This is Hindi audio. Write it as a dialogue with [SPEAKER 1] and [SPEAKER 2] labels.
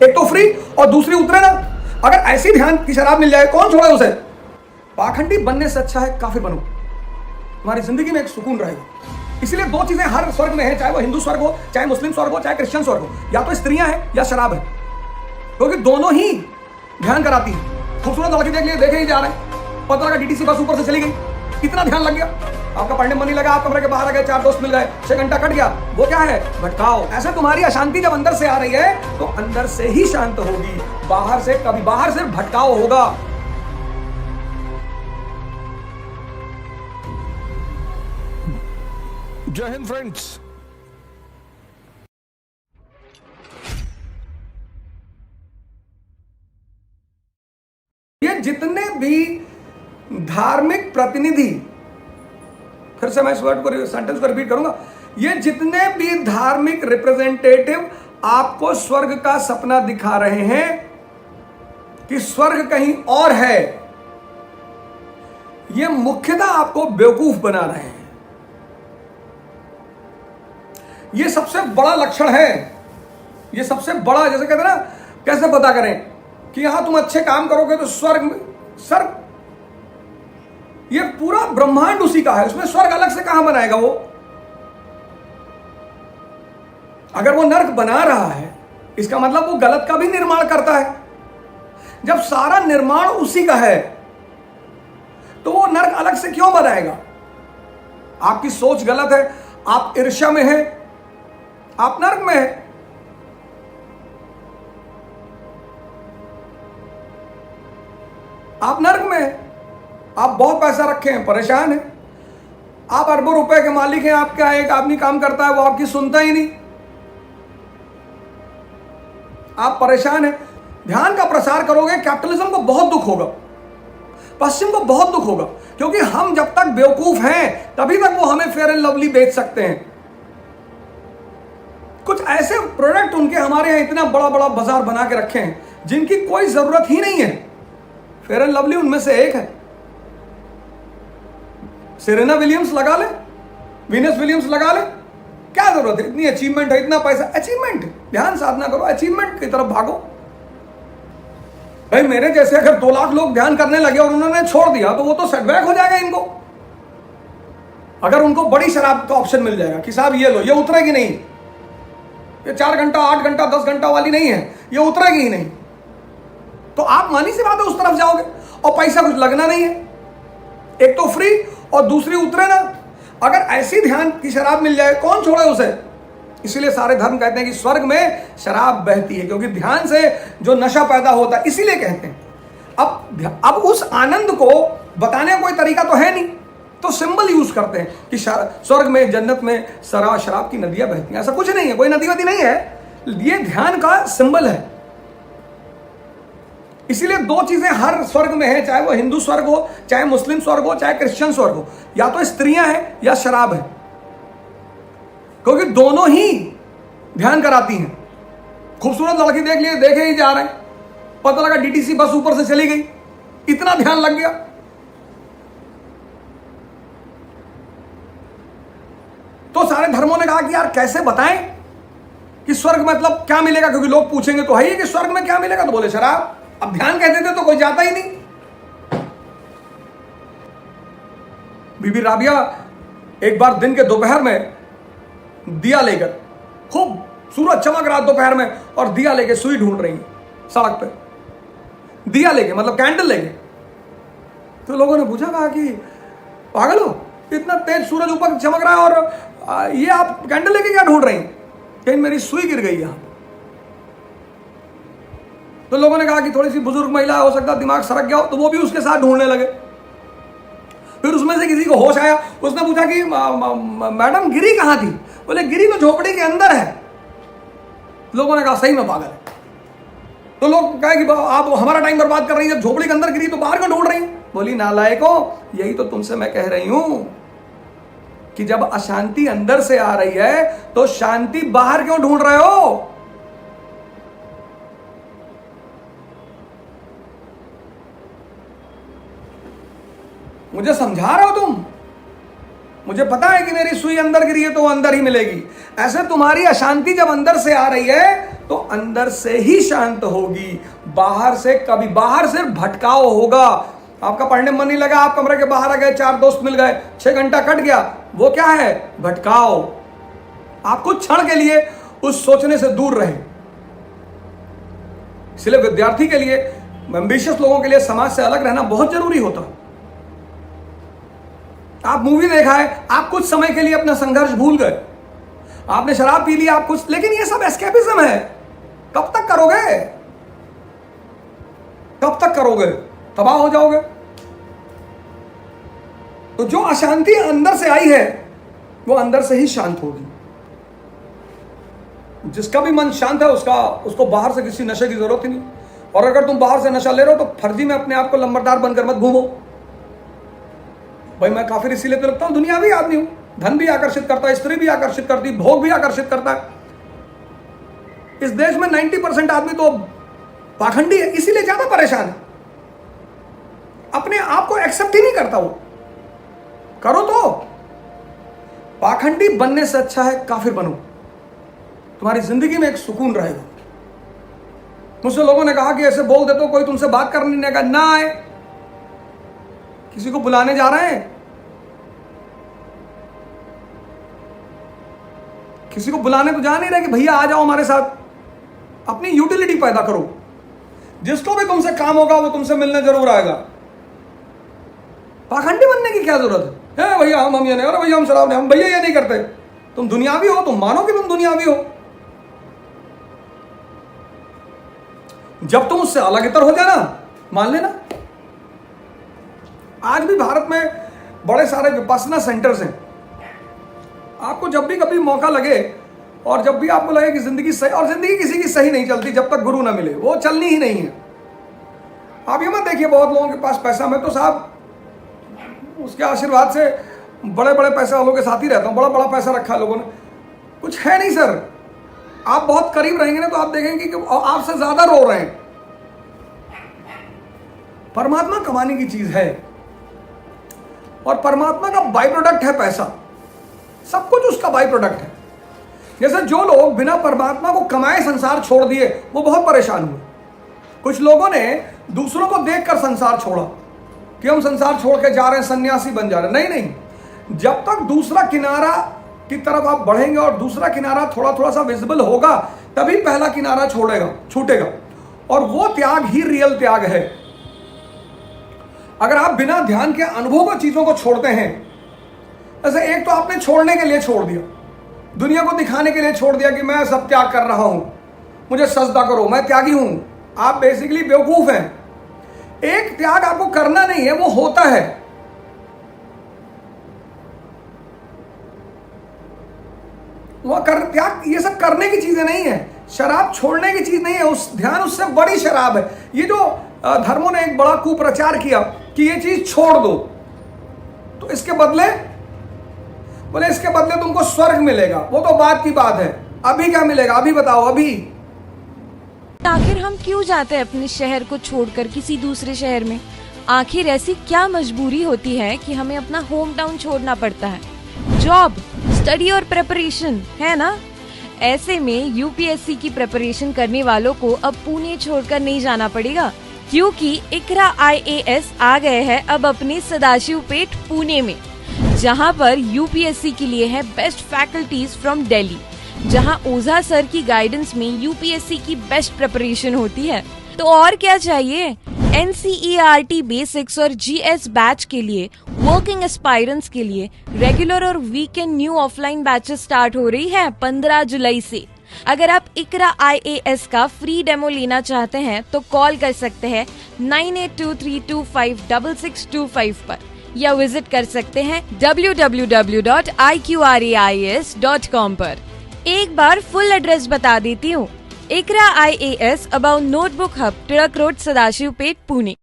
[SPEAKER 1] एक तो फ्री और दूसरी उतरे ना। अगर ऐसी ध्यान की शराब मिल जाए कौन छोड़े उसे। पाखंडी बनने से अच्छा है काफिर बनो, तुम्हारी जिंदगी में एक सुकून रहेगा। इसलिए दो चीजें हर स्वर्ग में है, चाहे वो हिंदू स्वर्ग हो, चाहे मुस्लिम स्वर्ग हो, चाहे क्रिश्चियन स्वर्ग हो, या तो स्त्रियां हैं या शराब है, क्योंकि दोनों ही ध्यान कराती है। खूबसूरत लड़की देख लिए, देखे ही जा रहे हैं, पता लगा डीटीसी बस ऊपर से चली गई, इतना ध्यान लग गया, आपका पढ़ने मन नहीं लगा, आप कमरे के बाहर आ गए, 4 दोस्त मिल गए, 6 घंटा कट गया। वो क्या है? भटकाओ। ऐसे तुम्हारी अशांति जब अंदर से आ रही है तो अंदर से ही शांत होगी, बाहर से कभी, बाहर से भटकाओ होगा।
[SPEAKER 2] जय हिंद फ्रेंड्स।
[SPEAKER 1] ये जितने भी धार्मिक प्रतिनिधि, फिर से मैं इस वर्ड को, सेंटेंस को रिपीट करूंगा, ये जितने भी धार्मिक रिप्रेजेंटेटिव आपको स्वर्ग का सपना दिखा रहे हैं कि स्वर्ग कहीं और है, ये मुख्यतः आपको बेवकूफ बना रहे हैं। ये सबसे बड़ा लक्षण है, ये सबसे बड़ा, जैसे कहते हैं ना, कैसे पता करें कि यहां तुम अच्छे काम करोगे तो स्वर्ग में, स्वर्ग, ये पूरा ब्रह्मांड उसी का है, उसमें स्वर्ग अलग से कहां बनाएगा वो। अगर वो नर्क बना रहा है इसका मतलब वो गलत का भी निर्माण करता है। जब सारा निर्माण उसी का है तो वो नर्क अलग से क्यों बनाएगा? आपकी सोच गलत है, आप ईर्ष्या में हैं, आप नर्क में हैं। आप नर्क में हैं, आप बहुत पैसा रखे हैं, परेशान हैं, आप अरबों रुपए के मालिक हैं, आपका एक आदमी काम करता है वो आपकी सुनता ही नहीं, आप परेशान हैं। ध्यान का प्रसार करोगे, कैपिटलिज्म को बहुत दुख होगा, पश्चिम को बहुत दुख होगा, क्योंकि हम जब तक बेवकूफ हैं तभी तक वो हमें फेयर एंड लवली बेच सकते हैं। कुछ ऐसे प्रोडक्ट उनके हमारे यहां इतना बड़ा बड़ा बाजार बना के रखे हैं जिनकी कोई जरूरत ही नहीं है। फेयर एंड लवली उनमें से एक है। सेरेना विलियम्स लगा ले, वीनस विलियम्स लगा ले, क्या जरूरत है? इतनी अचीवमेंट है, इतना पैसा, अचीवमेंट, ध्यान साधना करो, अचीवमेंट की तरफ भागो। भाई मेरे जैसे अगर 2 लाख लोग ध्यान करने लगे और उन्होंने छोड़ दिया तो वो तो सेटबैक हो जाएगा इनको। अगर उनको बड़ी शराब का ऑप्शन मिल जाएगा कि साहब ये लो, ये उतरेगी नहीं, ये 4 घंटा 8 घंटा 10 घंटा वाली नहीं है, ये उतरेगी ही नहीं, तो आप मानी सी बात है उस तरफ जाओगे और पैसा कुछ लगना नहीं है, एक तो फ्री और दूसरी उतरे ना। अगर ऐसी ध्यान की शराब मिल जाए कौन छोड़े उसे। इसीलिए सारे धर्म कहते हैं कि स्वर्ग में शराब बहती है, क्योंकि ध्यान से जो नशा पैदा होता है, इसीलिए कहते हैं। अब उस आनंद को बताने का कोई तरीका तो है नहीं, तो सिंबल यूज करते हैं कि स्वर्ग में, जन्नत में शराब की नदियां बहती हैं। ऐसा कुछ नहीं है, कोई नदी वदी नहीं है, ये ध्यान का सिंबल है। इसीलिए दो चीजें हर स्वर्ग में है, चाहे वो हिंदू स्वर्ग हो, चाहे मुस्लिम स्वर्ग हो, चाहे क्रिश्चियन स्वर्ग हो, या तो स्त्रियां हैं या शराब है, क्योंकि दोनों ही ध्यान कराती हैं। खूबसूरत लड़की देख लिए, देखे ही जा रहे हैं, पता लगा डीटीसी बस ऊपर से चली गई, इतना ध्यान लग गया। तो सारे धर्मों ने कहा कि यार कैसे बताएं कि स्वर्ग मतलब क्या मिलेगा, क्योंकि लोग पूछेंगे तो है ही कि स्वर्ग में क्या मिलेगा, तो बोले शराब। अब ध्यान कहते थे तो कोई जाता ही नहीं। बीबी राबिया एक बार दिन के दोपहर में दिया लेकर, खूब सूरज चमक रहा दोपहर में, और दिया लेके सुई ढूंढ रही सड़क पे, दिया लेके मतलब कैंडल लेके। तो लोगों ने पूछा, कहा कि पागल हो, इतना तेज सूरज ऊपर चमक रहा है और ये आप कैंडल लेके क्या ढूंढ रही हैं? कहीं मेरी सुई गिर गई यहां। तो लोगों ने कहा कि थोड़ी सी बुजुर्ग महिला, हो सकता दिमाग सरक गया हो, तो वो भी उसके साथ ढूंढने लगे। फिर उसमें से किसी को होश आया, उसने पूछा कि मैडम गिरी कहां थी? बोले गिरी तो झोपड़ी के अंदर है। लोगों ने कहा सही में पागल है। तो लोग कहे कि आप हमारा टाइम बर्बाद कर रही है, जब झोपड़ी के अंदर गिरी तो बाहर क्यों ढूंढ रही है? बोली नालायको, यही तो तुमसे मैं कह रही हूं कि जब अशांति अंदर से आ रही है तो शांति बाहर क्यों ढूंढ रहे हो? मुझे समझा रहे हो तुम? मुझे पता है कि मेरी सुई अंदर गिरी है तो वो अंदर ही मिलेगी। ऐसे तुम्हारी अशांति जब अंदर से आ रही है तो अंदर से ही शांत होगी, बाहर से कभी, बाहर से भटकाव होगा। आपका पढ़ने में मन नहीं लगा, आप कमरे के बाहर आ गए, 4 दोस्त मिल गए, 6 घंटा कट गया, वो क्या है? भटकाव। आप कुछ क्षण के लिए उस सोचने से दूर रहे। इसलिए विद्यार्थी के लिए, एम्बिशियस लोगों के लिए समाज से अलग रहना बहुत जरूरी होता है। आप मूवी देखा है, आप कुछ समय के लिए अपना संघर्ष भूल गए, आपने शराब पी ली, आप कुछ, लेकिन ये सब एस्केपिज्म है। कब तक करोगे? कब तक करोगे? तबाह हो जाओगे। तो जो अशांति अंदर से आई है वो अंदर से ही शांत होगी। जिसका भी मन शांत है उसको बाहर से किसी नशे की जरूरत ही नहीं। और अगर तुम बाहर से नशा ले रहे हो तो फर्जी में अपने आप को लंबरदार बनकर मत घूमो। भाई मैं काफिर इसीलिए तो लगता हूं, दुनियावी आदमी हूं, धन भी आकर्षित करता है, स्त्री भी आकर्षित करती, भोग भी आकर्षित करता है। इस देश में 90% आदमी तो पाखंडी है, इसीलिए ज्यादा परेशान है। अपने आप को एक्सेप्ट ही नहीं करता वो। करो तो, पाखंडी बनने से अच्छा है काफिर बनो, तुम्हारी जिंदगी में एक सुकून रहेगा। मुझसे लोगों ने कहा कि ऐसे बोल देते हो, कोई तुमसे बात करने नहीं का, ना आए, किसी को बुलाने जा रहे हैं, किसी को बुलाने तो जा नहीं रहे कि भैया आ जाओ हमारे साथ। अपनी यूटिलिटी पैदा करो, जिसको भी तुमसे काम होगा वो तुमसे मिलने जरूर आएगा। पाखंडी बनने की क्या जरूरत है? भैया हम ये नहीं, अरे भैया हम शराब नहीं, हम भैया ये नहीं करते। तुम दुनियावी हो, तुम मानो कि तुम दुनियावी हो। जब तुम उससे अलग इतर हो जाना, मान लेना। आज भी भारत में बड़े सारे विपश्यना सेंटर्स हैं। आपको जब भी कभी मौका लगे और जब भी आपको लगे कि जिंदगी सही, और जिंदगी किसी की सही नहीं चलती जब तक गुरु ना मिले, वो चलनी ही नहीं है। आप ये मत देखिए बहुत लोगों के पास पैसा, मैं तो साहब उसके आशीर्वाद से बड़े बड़े पैसे वालों के साथ ही रहता हूं, बड़ा बड़ा पैसा रखा है लोगों ने, कुछ है नहीं सर। आप बहुत करीब रहेंगे ना तो आप देखेंगे कि आपसे ज्यादा रो रहे हैं। परमात्मा कमाने की चीज है और परमात्मा का बाई प्रोडक्ट है पैसा, सब कुछ उसका बाई प्रोडक्ट है। जैसे जो लोग बिना परमात्मा को कमाए संसार छोड़ दिए वो बहुत परेशान हुए। कुछ लोगों ने दूसरों को देखकर संसार छोड़ा कि हम संसार छोड़ के जा रहे हैं, सन्यासी बन जा रहे हैं। नहीं नहीं, जब तक दूसरा किनारा की तरफ आप बढ़ेंगे और दूसरा किनारा थोड़ा थोड़ा सा विजिबल होगा तभी पहला किनारा छूटेगा। और वो त्याग ही रियल त्याग है। अगर आप बिना ध्यान के अनुभव को चीजों को छोड़ते हैं, जैसे एक तो आपने छोड़ने के लिए छोड़ दिया, दुनिया को दिखाने के लिए छोड़ दिया कि मैं सब त्याग कर रहा हूं, मुझे सजदा करो, मैं त्यागी हूं, आप बेसिकली बेवकूफ हैं। एक त्याग आपको करना नहीं है, वो होता है। वो त्याग ये सब करने की चीजें नहीं है, शराब छोड़ने की चीज नहीं है। उस ध्यान उससे बड़ी शराब है। ये जो धर्मों ने एक बड़ा कुप्रचार किया कि ये चीज छोड़ दो, तो इसके बदले बोले इसके बदले तुमको स्वर्ग मिलेगा। वो तो बात की बात है, अभी क्या मिलेगा अभी बताओ। अभी
[SPEAKER 2] आखिर हम क्यों जाते हैं अपने शहर को छोड़कर किसी दूसरे शहर में? आखिर ऐसी क्या मजबूरी होती है कि हमें अपना होम टाउन छोड़ना पड़ता है? जॉब, स्टडी और प्रिपरेशन, है ना? ऐसे में यूपीएससी की प्रिपरेशन करने वालों को अब पुणे छोड़कर नहीं जाना पड़ेगा, क्योंकि इकरा IAS आ गए हैं अब अपने सदाशिव पेठ पुणे में, जहां पर यूपीएससी के लिए है बेस्ट फैकल्टीज फ्रॉम दिल्ली, जहां ओझा सर की गाइडेंस में यूपीएससी की बेस्ट प्रिपरेशन होती है। तो और क्या चाहिए? NCERT बेसिक्स और GS बैच के लिए, वर्किंग एस्पायरेंट्स के लिए रेगुलर और weekend new offline batches start हो रही है 15 जुलाई से। अगर आप इकरा IAS का फ्री डेमो लेना चाहते हैं तो कॉल कर सकते हैं 9823256625 पर, या विजिट कर सकते हैं www.iqrais.com पर। एक बार फुल एड्रेस बता देती हूँ। इकरा IAS about notebook hub, Tilak road, Sadashiv Peth, Pune.